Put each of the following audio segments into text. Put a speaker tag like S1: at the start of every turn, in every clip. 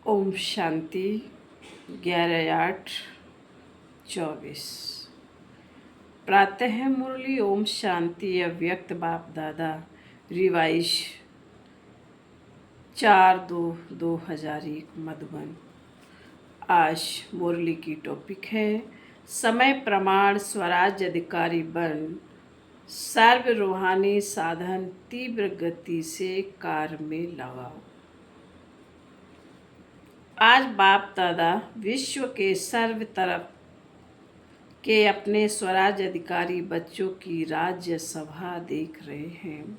S1: ओम शांति 11/8/24। प्रातः मुरली ओम शांति अव्यक्त बाप दादा रिवाइज 4/2/2001 मधुबन। आज मुरली की टॉपिक है समय प्रमाण स्वराज अधिकारी बन सर्व रूहानी साधन तीव्र गति से कार्य में लगाओ। आज बाप दादा विश्व के सर्व तरफ के अपने स्वराज अधिकारी बच्चों की राज्य सभा देख रहे हैं।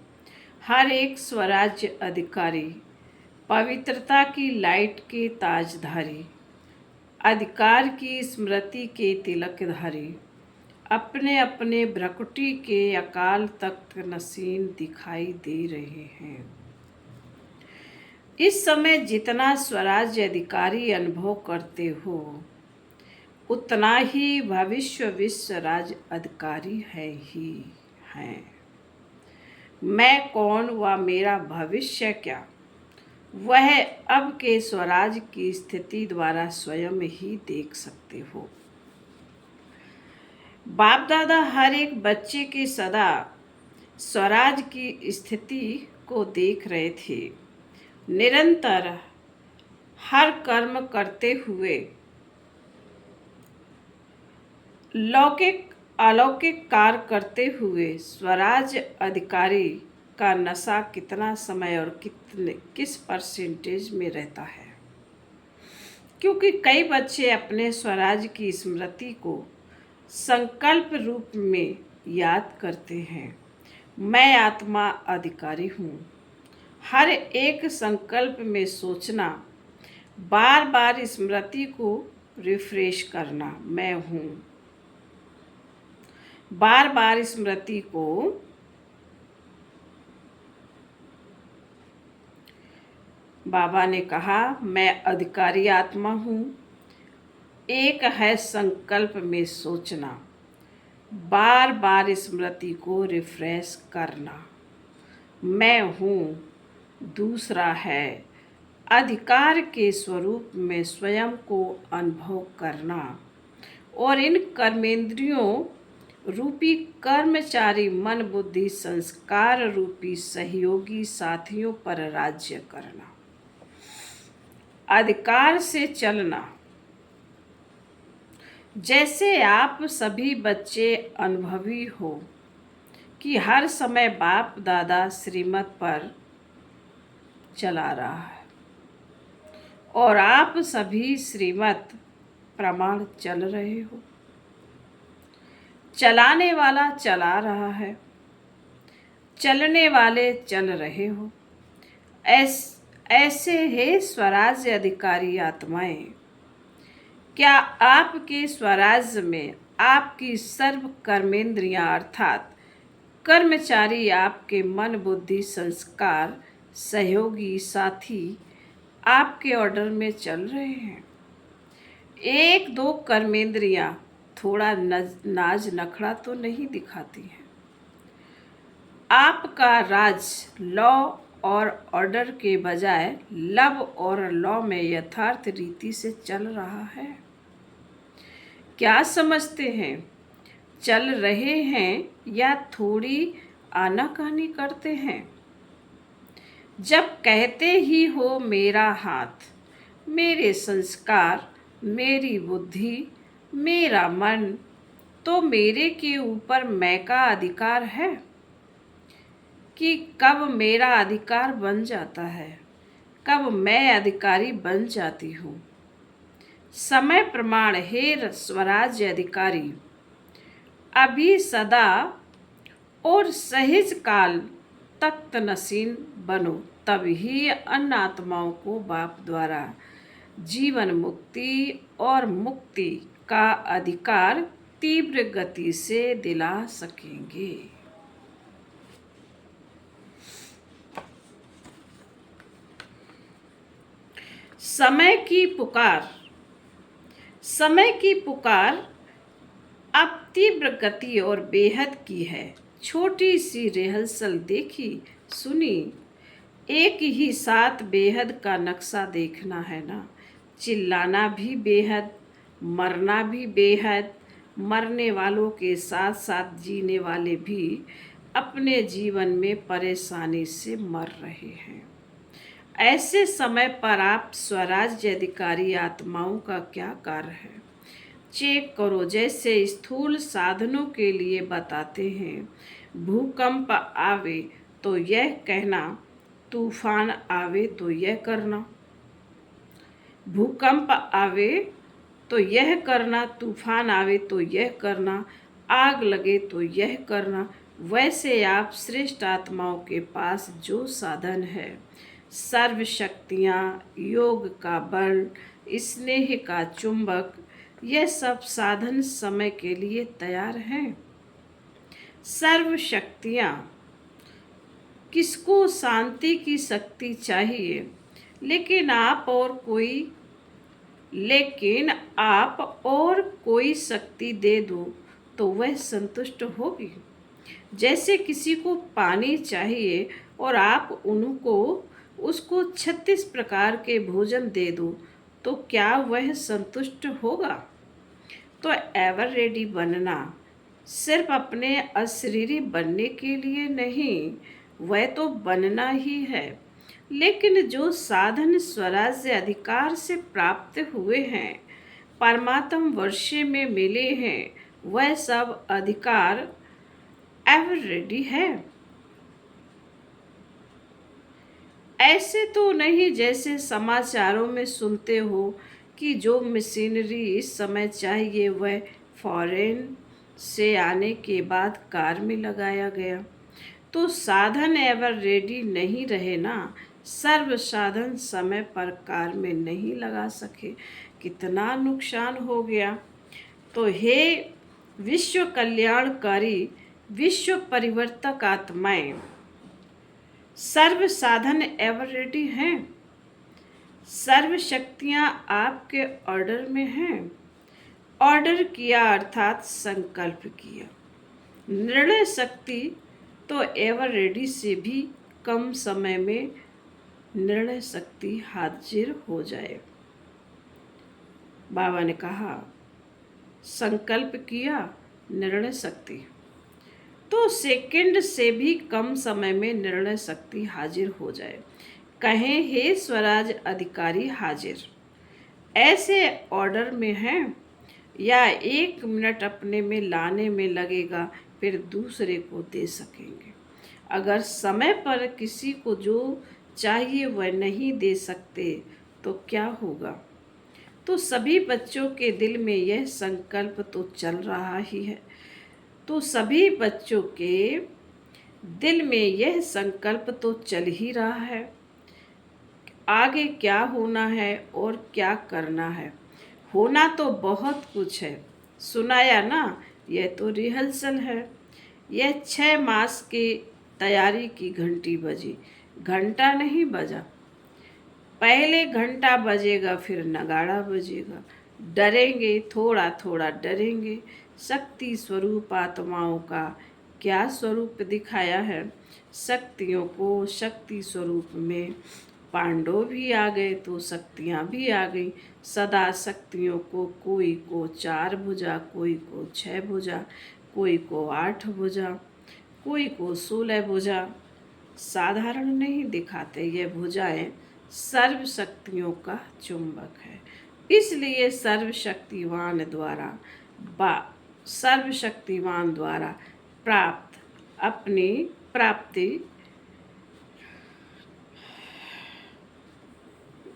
S1: हर एक स्वराज्य अधिकारी पवित्रता की लाइट के ताजधारी, अधिकार की स्मृति के तिलकधारी, अपने अपने भ्रकुटी के अकाल तख्त नसीन दिखाई दे रहे हैं। इस समय जितना स्वराज्य अधिकारी अनुभव करते हो उतना ही भविष्य विश्व राज्य अधिकारी है। मैं कौन व मेरा भविष्य क्या, वह अब के स्वराज की स्थिति द्वारा स्वयं ही देख सकते हो। बाप दादा हर एक बच्चे के सदा स्वराज की स्थिति को देख रहे थे। निरंतर हर कर्म करते हुए लौकिक अलौकिक कार्य करते हुए स्वराज अधिकारी का नशा कितना समय और किस परसेंटेज में रहता है। क्योंकि कई बच्चे अपने स्वराज की स्मृति को संकल्प रूप में याद करते हैं। मैं आत्मा अधिकारी हूँ। हर एक संकल्प में सोचना, बार बार स्मृति को रिफ्रेश करना, मैं हूँ। बार बार स्मृति को बाबा ने कहा, मैं अधिकारी आत्मा हूँ। एक है संकल्प में सोचना, बार बार स्मृति को रिफ्रेश करना, मैं हूँ। दूसरा है अधिकार के स्वरूप में स्वयं को अनुभव करना और इन कर्मेंद्रियों रूपी कर्मचारी मन बुद्धि संस्कार रूपी सहयोगी साथियों पर राज्य करना। अधिकार से चलना, जैसे आप सभी बच्चे अनुभवी हो कि हर समय बाप दादा श्रीमत पर चला रहा है और आप सभी श्रीमत प्रमाण चल रहे हो। चलाने वाला चला रहा है, चलने वाले चल रहे हो। ऐसे है स्वराज्य अधिकारी आत्माएं। क्या आपके स्वराज्य में आपकी सर्व कर्मेंद्रियां अर्थात कर्मचारी आपके मन बुद्धि संस्कार सहयोगी साथी आपके ऑर्डर में चल रहे हैं? एक दो कर्मेंद्रियां थोड़ा नाज नखड़ा तो नहीं दिखाती हैं। आपका राज लॉ और ऑर्डर के बजाय लव और लॉ में यथार्थ रीति से चल रहा है। क्या समझते हैं? चल रहे हैं या थोड़ी आनाकानी करते हैं? जब कहते ही हो मेरा हाथ, मेरे संस्कार, मेरी बुद्धि, मेरा मन, तो मेरे के ऊपर मैं का अधिकार है कि कब मेरा अधिकार बन जाता है, कब मैं अधिकारी बन जाती हूँ। समय प्रमाण हे स्वराज्य अधिकारी, अभी सदा और सहज काल तख्त नसीन बनो, तभी अन्य आत्माओं को बाप द्वारा जीवन मुक्ति और मुक्ति का अधिकार तीव्र गति से दिला सकेंगे। समय की पुकार, समय की पुकार अब तीव्र गति और बेहद की है। छोटी सी रिहर्सल देखी सुनी, एक ही साथ बेहद का नक्शा देखना है ना। चिल्लाना भी बेहद, मरना भी बेहद, मरने वालों के साथ साथ जीने वाले भी अपने जीवन में परेशानी से मर रहे हैं। ऐसे समय पर आप स्वराज्य अधिकारी आत्माओं का क्या कार्य है, चेक करो। जैसे स्थूल साधनों के लिए बताते हैं, भूकंप आवे तो यह कहना, तूफान आवे तो यह करना। भूकंप आवे तो यह करना, तूफान आवे तो यह करना, आग लगे तो यह करना। वैसे आप श्रेष्ठ आत्माओं के पास जो साधन है, सर्व शक्तियाँ, योग का बल, स्नेह का चुंबक, यह सब साधन समय के लिए तैयार हैं। सर्व शक्तियाँ, किसको शांति की शक्ति चाहिए, लेकिन आप और कोई शक्ति दे दो तो वह संतुष्ट होगी। जैसे किसी को पानी चाहिए और आप उसको 36 प्रकार के भोजन दे दो तो क्या वह संतुष्ट होगा? तो एवर रेडी बनना सिर्फ अपने अशरीरी बनने के लिए नहीं, वह तो बनना ही है, लेकिन जो साधन स्वराज्य अधिकार से प्राप्त हुए हैं, परमात्म वर्षे में मिले हैं, वह सब अधिकार एवर रेडी है। ऐसे तो नहीं जैसे समाचारों में सुनते हो कि जो मशीनरी इस समय चाहिए वह फॉरेन से आने के बाद कार में लगाया गया, तो साधन एवर रेडी नहीं रहे ना। सर्व साधन समय पर कार में नहीं लगा सके, कितना नुकसान हो गया। तो हे विश्व कल्याणकारी, विश्व परिवर्तक आत्माएं, सर्व साधन एवर रेडी हैं। सर्व शक्तियाँ आपके ऑर्डर में हैं। ऑर्डर किया अर्थात संकल्प किया। निर्णय शक्ति तो एवर रेडी से भी कम समय में निर्णय शक्ति हाजिर हो जाए। बाबा ने कहा संकल्प किया, निर्णय शक्ति, तो सेकंड से भी कम समय में निर्णय शक्ति हाजिर हो जाए। कहें हे स्वराज अधिकारी हाजिर, ऐसे ऑर्डर में हैं या 1 मिनट अपने में लाने में लगेगा फिर दूसरे को दे सकेंगे। अगर समय पर किसी को जो चाहिए वह नहीं दे सकते तो क्या होगा? तो सभी बच्चों के दिल में यह संकल्प तो चल रहा ही है, तो सभी बच्चों के दिल में यह संकल्प तो चल ही रहा है, आगे क्या होना है और क्या करना है। होना तो बहुत कुछ है, सुनाया ना, यह तो रिहर्सल है। यह 6 मास की तैयारी की घंटी बजी, घंटा नहीं बजा। पहले घंटा बजेगा फिर नगाड़ा बजेगा। डरेंगे, थोड़ा थोड़ा डरेंगे। शक्ति स्वरूप आत्माओं का क्या स्वरूप दिखाया है? शक्तियों को शक्ति स्वरूप में पांडव भी आ गए तो शक्तियाँ भी आ गई। सदा शक्तियों कोई को 4 भुजा, कोई को 6 भुजा, कोई को 8 भुजा, कोई को 16 भुजा। साधारण नहीं दिखाते, ये भुजाएं सर्व शक्तियों का चुंबक है। इसलिए सर्वशक्तिवान द्वारा प्राप्त अपनी प्राप्ति,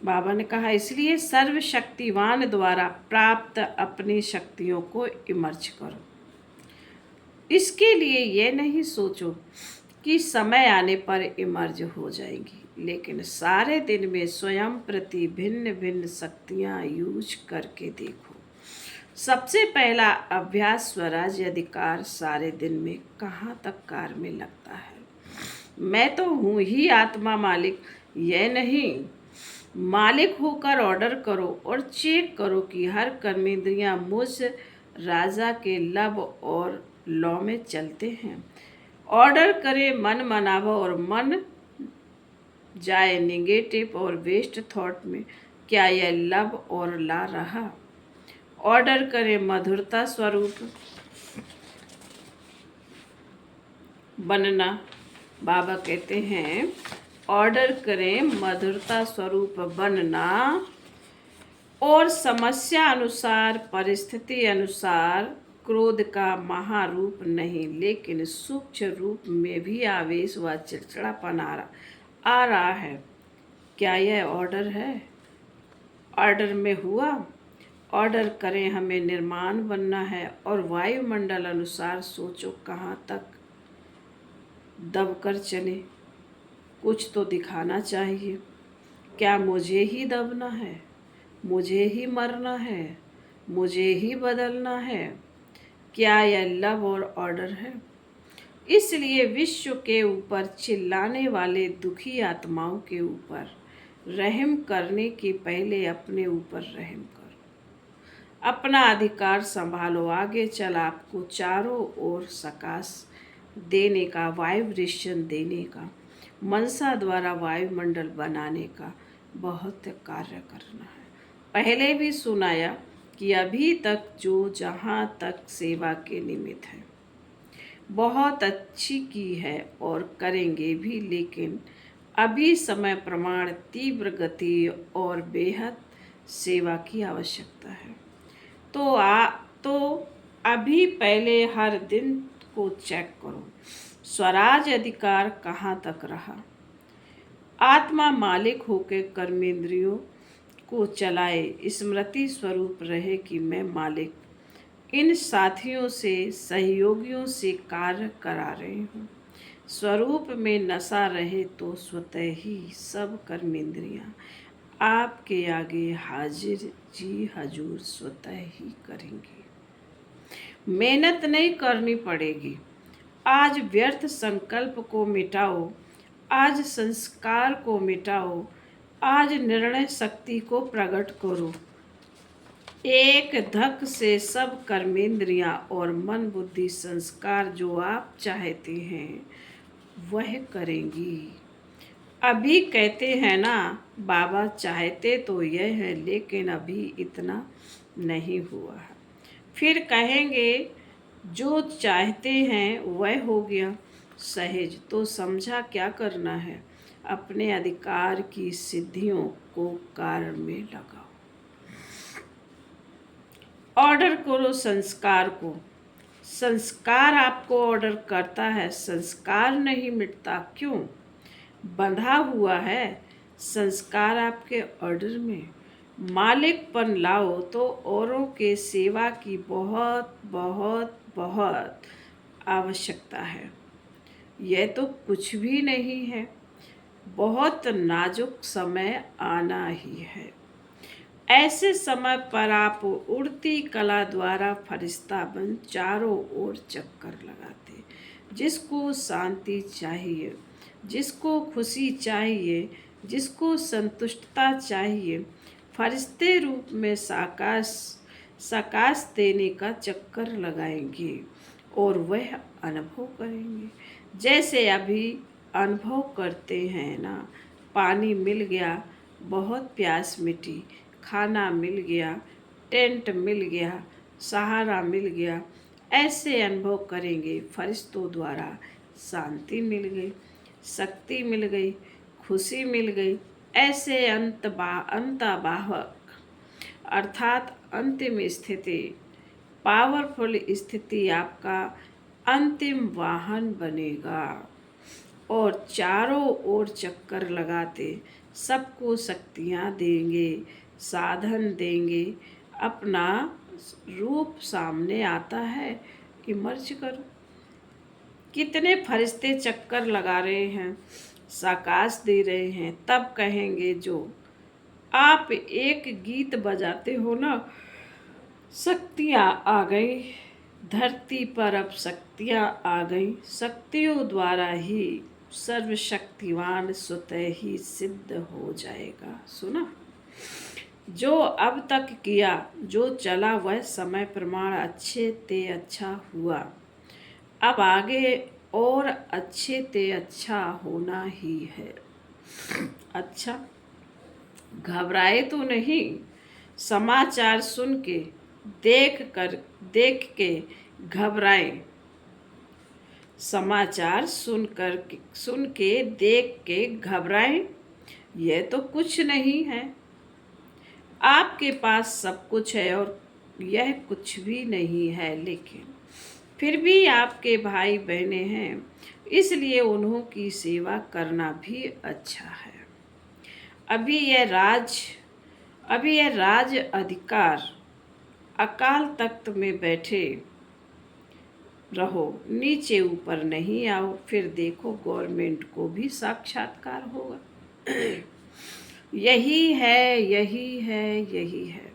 S1: बाबा ने कहा इसलिए सर्वशक्तिवान द्वारा प्राप्त अपनी शक्तियों को इमर्ज करो। इसके लिए ये नहीं सोचो कि समय आने पर इमर्ज हो जाएंगी, लेकिन सारे दिन में स्वयं प्रति भिन्न भिन्न शक्तियाँ यूज करके देखो। सबसे पहला अभ्यास स्वराज्य अधिकार सारे दिन में कहाँ तक कार में लगता है। मैं तो हूँ ही आत्मा मालिक, यह नहीं। मालिक होकर ऑर्डर करो और चेक करो कि हर कर्मेंद्रियाँ मुझ राजा के लब और लॉ में चलते हैं। ऑर्डर करे मन मनावा और मन जाए निगेटिव और वेस्ट थॉट में, क्या यह लब और ला रहा? ऑर्डर करें मधुरता स्वरूप बनना। बाबा कहते हैं ऑर्डर करें मधुरता स्वरूप बनना और समस्या अनुसार परिस्थिति अनुसार क्रोध का महारूप नहीं, लेकिन सूक्ष्म रूप में भी आवेश व चिड़चिड़ापन आ रहा है। क्या यह ऑर्डर है? ऑर्डर में हुआ। ऑर्डर करें हमें निर्माण बनना है और वायुमंडल अनुसार सोचो कहाँ तक दबकर चले। कुछ तो दिखाना चाहिए। क्या मुझे ही दबना है? मुझे ही मरना है? मुझे ही बदलना है? क्या यह लव और ऑर्डर है? इसलिए विश्व के ऊपर चिल्लाने वाले दुखी आत्माओं के ऊपर रहम करने के पहले अपने ऊपर रहम करो। अपना अधिकार संभालो। आगे चल आपको चारों ओर सकाश देने का, वाइब्रेशन देने का, मनसा द्वारा वायुमंडल बनाने का बहुत कार्य करना है। पहले भी सुनाया कि अभी तक जो जहाँ तक सेवा के निमित्त है बहुत अच्छी की है और करेंगे भी, लेकिन अभी समय प्रमाण तीव्र गति और बेहद सेवा की आवश्यकता है। तो अभी पहले हर दिन को चेक करो। स्वराज अधिकार कहाँ तक रहा? आत्मा मालिक होकर कर्मेंद्रियों को चलाए, स्मृति स्वरूप रहे कि मैं मालिक इन साथियों से, सहयोगियों से कार्य करा रही हूँ। स्वरूप में नशा रहे तो स्वतः ही सब कर्मेंद्रियाँ आपके आगे हाजिर जी हजूर स्वतः ही करेंगी। मेहनत नहीं करनी पड़ेगी। आज व्यर्थ संकल्प को मिटाओ, आज संस्कार को मिटाओ, आज निर्णय शक्ति को प्रकट करो। एक धक से सब कर्मेंद्रियां और मन बुद्धि संस्कार जो आप चाहते हैं वह करेंगी। अभी कहते हैं ना बाबा चाहते तो यह है, लेकिन अभी इतना नहीं हुआ है। फिर कहेंगे जो चाहते हैं वह हो गया। सहज तो समझा क्या करना है? अपने अधिकार की सिद्धियों को कार्य में लगाओ। ऑर्डर करो संस्कार को। संस्कार आपको ऑर्डर करता है, संस्कार नहीं मिटता। क्यों? बंधा हुआ है संस्कार आपके ऑर्डर में। मालिकपन लाओ तो औरों के सेवा की बहुत बहुत बहुत आवश्यकता है। यह तो कुछ भी नहीं है। बहुत नाजुक समय आना ही है। ऐसे समय पर आप उड़ती कला द्वारा फरिश्ता बन चारों ओर चक्कर लगाते। जिसको शांति चाहिए, जिसको खुशी चाहिए, जिसको संतुष्टता चाहिए, फरिश्ते रूप में साकाश देने का चक्कर लगाएंगे और वह अनुभव करेंगे। जैसे अभी अनुभव करते हैं ना, पानी मिल गया, बहुत प्यास मिटी, खाना मिल गया, टेंट मिल गया, सहारा मिल गया। ऐसे अनुभव करेंगे। फरिश्तों द्वारा शांति मिल गई, शक्ति मिल गई, खुशी मिल गई। ऐसे अंतवाहक अर्थात अंतिम स्थिति, पावरफुल स्थिति आपका अंतिम वाहन बनेगा और चारों ओर चक्कर लगाते सबको शक्तियाँ देंगे, साधन देंगे। अपना रूप सामने आता है, इमर्ज करो। कितने फरिश्ते चक्कर लगा रहे हैं, साकाश दे रहे हैं। तब कहेंगे जो आप एक गीत बजाते हो ना, शक्तियाँ आ गई धरती पर, अब शक्तियाँ आ गई। शक्तियों द्वारा ही सर्वशक्तिवान स्वतः ही सिद्ध हो जाएगा। सुना? जो अब तक किया, जो चला वह समय प्रमाण अच्छे ते अच्छा हुआ। अब आगे और अच्छे ते अच्छा होना ही है। अच्छा, घबराए तो नहीं, समाचार देख के घबराए, समाचार सुन के देख के घबराएं, यह तो कुछ नहीं है। आपके पास सब कुछ है और यह कुछ भी नहीं है, लेकिन फिर भी आपके भाई बहनें हैं, इसलिए उन्हों की सेवा करना भी अच्छा है। अभी यह राज अधिकार अकाल तख्त में बैठे रहो, नीचे ऊपर नहीं आओ, फिर देखो गवर्नमेंट को भी साक्षात्कार होगा। यही है, यही है, यही है।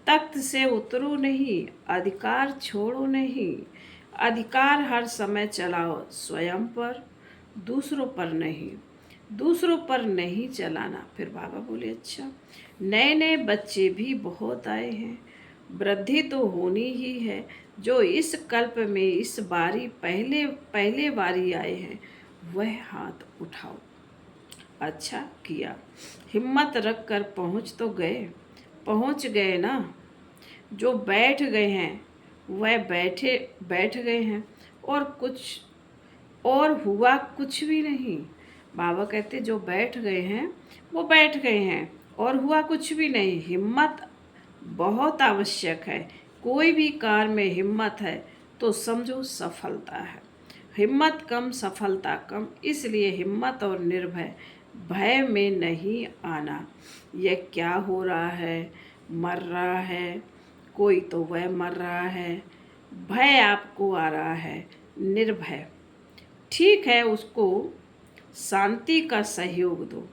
S1: तख्त से उतरो नहीं, अधिकार छोड़ो नहीं। अधिकार हर समय चलाओ, स्वयं पर, दूसरों पर नहीं। दूसरों पर नहीं चलाना। फिर बाबा बोले, अच्छा, नए नए बच्चे भी बहुत आए हैं, वृद्धि तो होनी ही है। जो इस कल्प में इस बारी पहले बारी आए हैं, वह हाथ उठाओ। अच्छा किया, हिम्मत रख कर पहुंच गए ना। जो बैठ गए हैं वह बैठ गए हैं, और हुआ कुछ भी नहीं। बाबा कहते जो बैठ गए हैं वो बैठ गए हैं और हुआ कुछ भी नहीं। हिम्मत बहुत आवश्यक है। कोई भी कार्य में हिम्मत है तो समझो सफलता है। हिम्मत कम, सफलता कम, इसलिए हिम्मत और निर्भय, भय में नहीं आना। यह क्या हो रहा है, मर रहा है कोई तो वह मर रहा है, भय आपको आ रहा है, निर्भय, ठीक है, उसको शांति का सहयोग दो।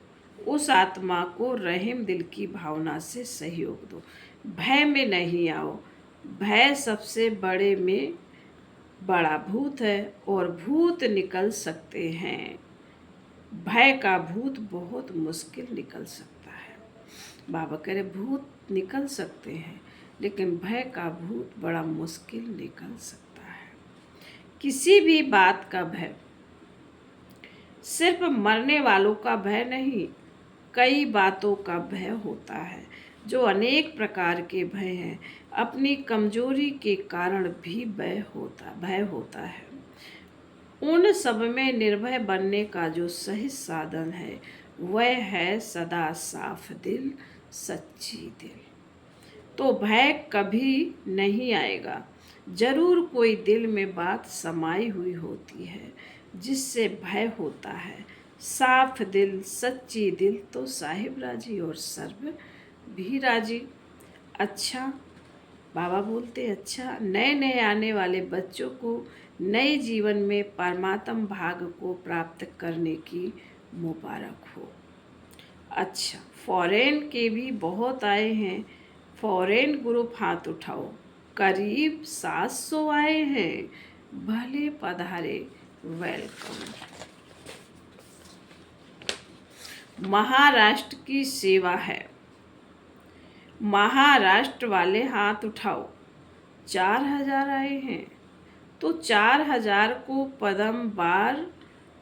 S1: उस आत्मा को रहम दिल की भावना से सहयोग दो। भय में नहीं आओ। भय सबसे बड़े में बड़ा भूत है और भूत निकल सकते हैं। भय का भूत बहुत मुश्किल निकल सकता है। बाबा कह रहे भूत निकल सकते हैं, लेकिन भय का भूत बड़ा मुश्किल निकल सकता है। किसी भी बात का भय सिर्फ मरने वालों का भय नहीं, कई बातों का भय होता है, जो अनेक प्रकार के भय हैं। अपनी कमजोरी के कारण भी भय होता है। उन सब में निर्भय बनने का जो सही साधन है, वह है सदा साफ दिल, सच्ची दिल। तो भय कभी नहीं आएगा। जरूर कोई दिल में बात समाई हुई होती है जिससे भय होता है। साफ दिल, सच्ची दिल तो साहिब राजी और सर्व भी राजी। अच्छा, बाबा बोलते, अच्छा, नए नए आने वाले बच्चों को नए जीवन में परमात्म भाग को प्राप्त करने की मुबारक हो। अच्छा, फॉरेन के भी बहुत आए हैं। फॉरेन ग्रुप हाथ उठाओ, करीब 700 आए हैं। भले पधारे, वेलकम। महाराष्ट्र की सेवा है। महाराष्ट्र वाले हाथ उठाओ। 4000 आए हैं, तो 4000 को पदम बार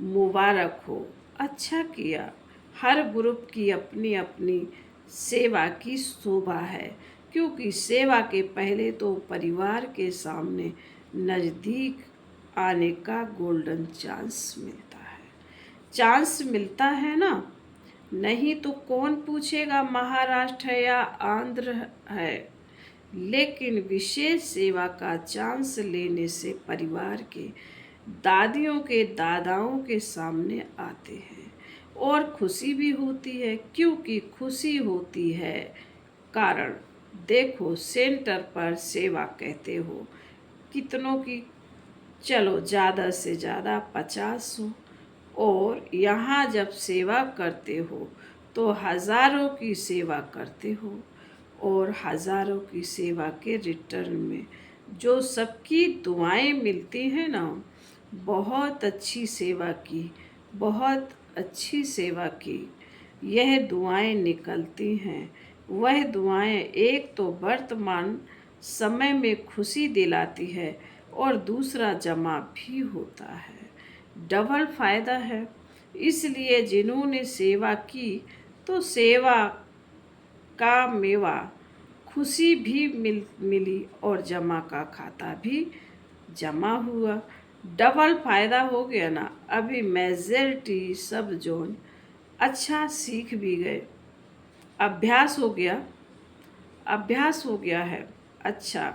S1: मुबारक हो। अच्छा किया। हर ग्रुप की अपनी अपनी सेवा की शोभा है, क्योंकि सेवा के पहले तो परिवार के सामने नज़दीक आने का गोल्डन चांस मिलता है ना। नहीं तो कौन पूछेगा महाराष्ट्र है या आंध्र है। लेकिन विशेष सेवा का चांस लेने से परिवार के दादियों के दादाओं के सामने आते हैं और खुशी भी होती है, क्योंकि खुशी होती है कारण देखो सेंटर पर सेवा कहते हो कितनों की, चलो ज़्यादा से ज़्यादा 50 हो, और यहाँ जब सेवा करते हो तो हज़ारों की सेवा करते हो, और हज़ारों की सेवा के रिटर्न में जो सबकी दुआएं मिलती हैं ना, बहुत अच्छी सेवा की, बहुत अच्छी सेवा की, यह दुआएं निकलती हैं। वह दुआएं एक तो वर्तमान समय में खुशी दिलाती है और दूसरा जमा भी होता है, डबल फायदा है। इसलिए जिन्होंने सेवा की तो सेवा का मेवा, खुशी भी मिली और जमा का खाता भी जमा हुआ। डबल फायदा हो गया ना। अभी मेजॉरिटी सब जोन अच्छा सीख भी गए। अभ्यास हो गया, अभ्यास हो गया है। अच्छा,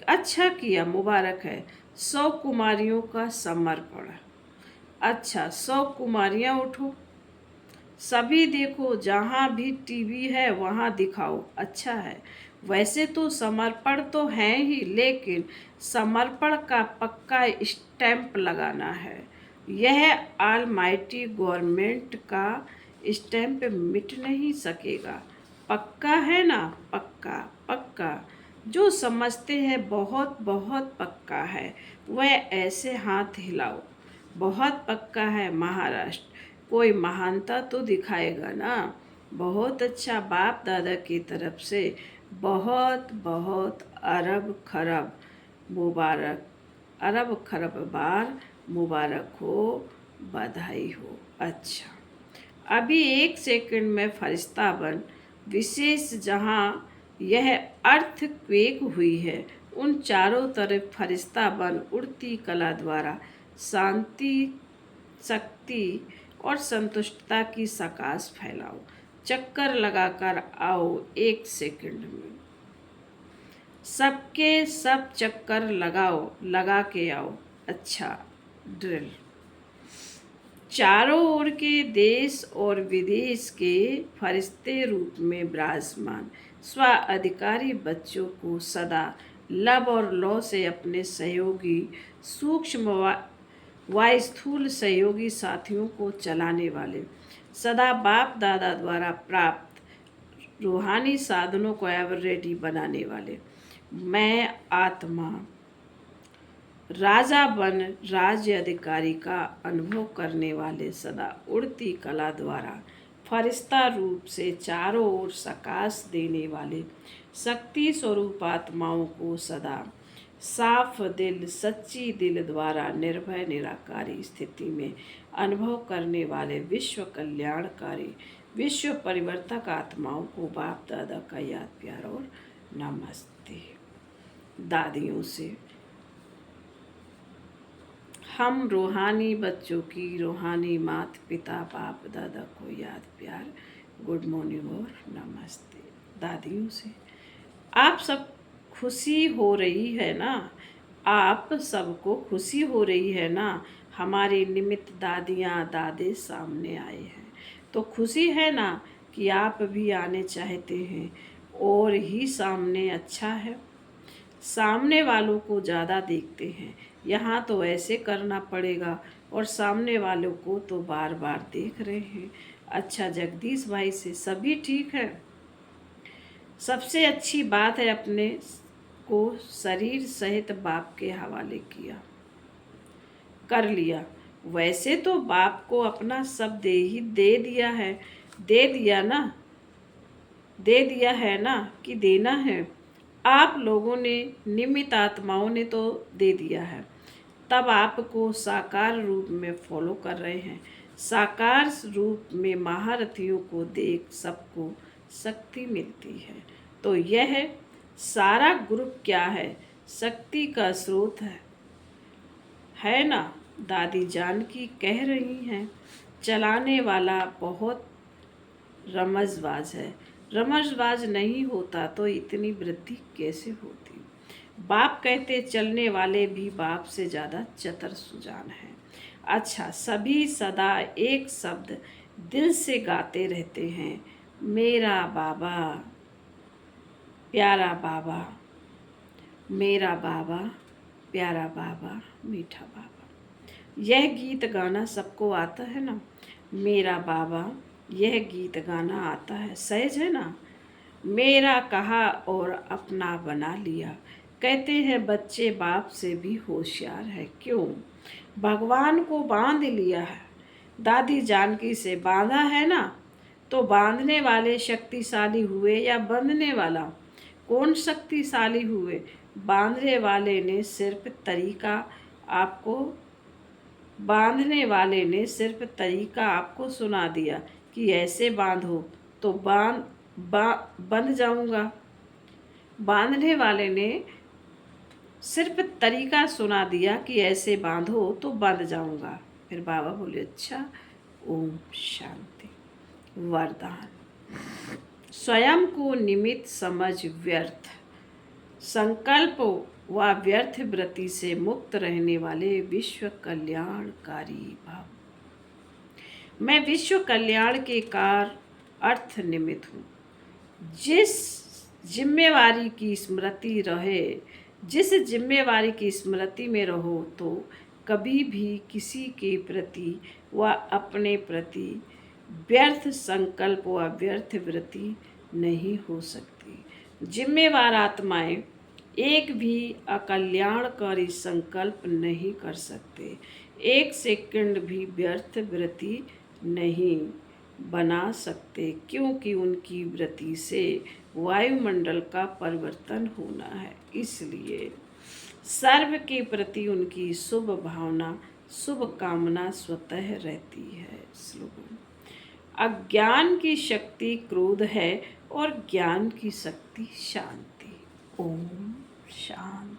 S1: अच्छा किया, मुबारक है। 100 कुमारियों का समर्पण। अच्छा, 100 कुमारियाँ उठो, सभी देखो, जहाँ भी टीवी है वहाँ दिखाओ। अच्छा है। वैसे तो समर्पण तो है ही, लेकिन समर्पण का पक्का स्टैंप लगाना है। यह ऑलमाइटी गवर्नमेंट का स्टैंप मिट नहीं सकेगा। पक्का है ना? पक्का, पक्का। जो समझते हैं बहुत बहुत पक्का है, वह ऐसे हाथ हिलाओ। बहुत पक्का है महाराष्ट्र। कोई महानता तो दिखाएगा ना। बहुत अच्छा। बाप दादा की तरफ से बहुत बहुत अरब खरब मुबारक, अरब खरब बार मुबारक हो, बधाई हो। अच्छा, अभी 1 सेकंड में फरिश्ता बन, विशेष जहाँ यह अर्थक्वेक हुई है, उन चारों तरफ फरिश्ता बन उड़ती कला द्वारा शांति, शक्ति और संतुष्टता की सकाश फैलाओ। चक्कर लगाकर आओ 1 सेकंड में। सबके सब चक्कर लगाओ, लगा के आओ। अच्छा, ड्रिल। चारों ओर के देश और विदेश के फरिश्ते रूप में विराजमान स्व अधिकारी बच्चों को सदा लब और लौ से अपने सहयोगी, सूक्ष्म व स्थूल सहयोगी साथियों को चलाने वाले, सदा बाप दादा द्वारा प्राप्त रूहानी साधनों को एवर रेडी बनाने वाले, मैं आत्मा राजा बन राज्य अधिकारी का अनुभव करने वाले, सदा उड़ती कला द्वारा फरिश्ता रूप से चारों ओर सकाश देने वाले शक्ति स्वरूप आत्माओं को सदा साफ दिल, सच्ची दिल द्वारा निर्भय निराकारी स्थिति में अनुभव करने वाले विश्व कल्याणकारी, विश्व परिवर्तक आत्माओं को बाप दादा का याद प्यार और नमस्ते। दादियों से हम रूहानी बच्चों की रूहानी माता पिता बाप दादा को याद प्यार, गुड मॉर्निंग और नमस्ते। दादियों से आप सब खुशी हो रही है ना? आप सबको खुशी हो रही है ना? हमारे निमित्त दादियाँ दादे सामने आए हैं, तो खुशी है ना कि आप भी आने चाहते हैं। और ही सामने अच्छा है, सामने वालों को ज़्यादा देखते हैं। यहाँ तो ऐसे करना पड़ेगा और सामने वालों को तो बार बार देख रहे हैं। अच्छा, जगदीश भाई से सभी ठीक है। सबसे अच्छी बात है अपने को शरीर सहित बाप के हवाले किया, कर लिया। वैसे तो बाप को अपना सब दे दिया है, दे दिया ना, दे दिया है ना कि देना है। आप लोगों ने, निमित्त आत्माओं ने तो दे दिया है, तब आपको साकार रूप में फॉलो कर रहे हैं। साकार रूप में महारथियों को देख सबको शक्ति मिलती है। तो यह सारा ग्रुप क्या है? शक्ति का स्रोत है ना? दादी जानकी कह रही हैं। चलाने वाला बहुत रमजबाज है। रमजबाज नहीं होता तो इतनी वृद्धि कैसे होती? बाप कहते चलने वाले भी बाप से ज़्यादा चतर सुजान हैं। अच्छा, सभी सदा एक शब्द दिल से गाते रहते हैं, मेरा बाबा, प्यारा बाबा, मेरा बाबा, प्यारा बाबा, मीठा बाबा। यह गीत गाना सबको आता है ना? मेरा बाबा, यह गीत गाना आता है, सहज है ना? मेरा कहा और अपना बना लिया। कहते हैं बच्चे बाप से भी होशियार है। क्यों? भगवान को बांध लिया है। दादी जानकी से बांधा है ना, तो बांधने वाले शक्तिशाली हुए या बंधने वाला? कौन शक्तिशाली हुए? बांधने वाले ने सिर्फ तरीका आपको, बांधने वाले ने सिर्फ तरीका आपको सुना दिया कि ऐसे बांधो, तो बंध जाऊंगा। बांधने वाले ने सिर्फ तरीका सुना दिया कि ऐसे बांधो तो बंध जाऊंगा। फिर बाबा बोले अच्छा। ओम शांति। वरदान। स्वयं को निमित्त समझ व्यर्थ संकल्प व व्यर्थ वृत्ति से मुक्त रहने वाले विश्व कल्याणकारी भाव। मैं विश्व कल्याण के कार अर्थ निमित्त हूँ। जिस जिम्मेवारी की स्मृति में रहो तो कभी भी किसी के प्रति व अपने प्रति व्यर्थ संकल्प व व्यर्थ वृत्ति नहीं हो सकती। जिम्मेवार आत्माएं एक भी अकल्याणकारी संकल्प नहीं कर सकते, एक सेकंड भी व्यर्थ वृत्ति नहीं बना सकते, क्योंकि उनकी वृत्ति से वायुमंडल का परिवर्तन होना है। इसलिए सर्व के प्रति उनकी शुभ भावना, शुभ कामना स्वतः रहती है। स्लोगन। अज्ञान की शक्ति क्रोध है और ज्ञान की शक्ति शांति। ओम शांति।